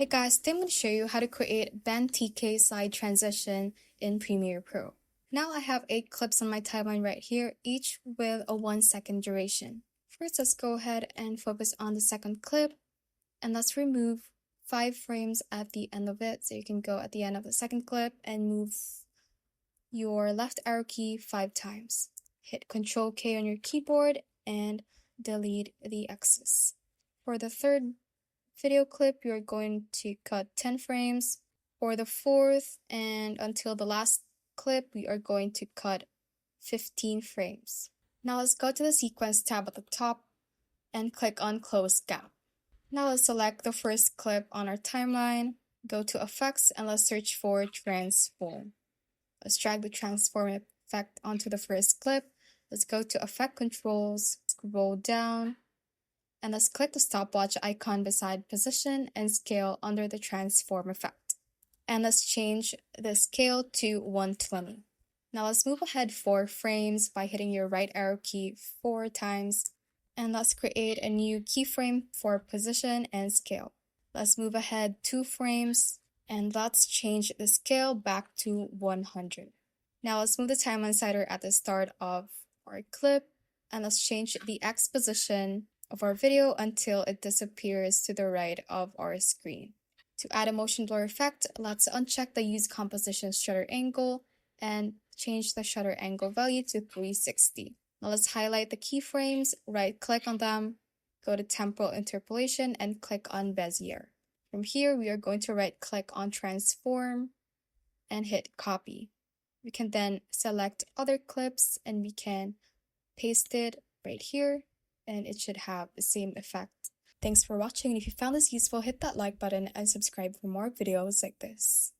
Hey guys, today I'm going to show you how to create Benn TK slide transition in Premiere Pro. Now I have 8 clips on my timeline right here, each with a 1-second duration. First, let's go ahead and focus on the second clip, and let's remove 5 frames at the end of it. So you can go at the end of the second clip and move your left arrow key 5 times. Hit Ctrl K on your keyboard and delete the excess. For the third video clip, you're going to cut 10 frames. For the fourth and until the last clip, we are going to cut 15 frames. Now let's go to the sequence tab at the top and click on close gap. Now let's select the first clip on our timeline, go to effects, and let's search for transform. Let's drag the transform effect onto the first clip. Let's go to effect controls, scroll down, and let's click the stopwatch icon beside position and scale under the transform effect. And let's change the scale to 120. Now let's move ahead 4 frames by hitting your right arrow key 4 times. And let's create a new keyframe for position and scale. Let's move ahead 2 frames and let's change the scale back to 100. Now let's move the timeline slider at the start of our clip and let's change the X position of our video until it disappears to the right of our screen. To add a motion blur effect, let's uncheck the Use Composition Shutter Angle and change the shutter angle value to 360. Now let's highlight the keyframes, right-click on them, go to Temporal Interpolation, and click on Bezier. From here, we are going to right-click on Transform and hit Copy. We can then select other clips and we can paste it right here, and it should have the same effect. Thanks for watching, and if you found this useful, hit that like button and subscribe for more videos like this.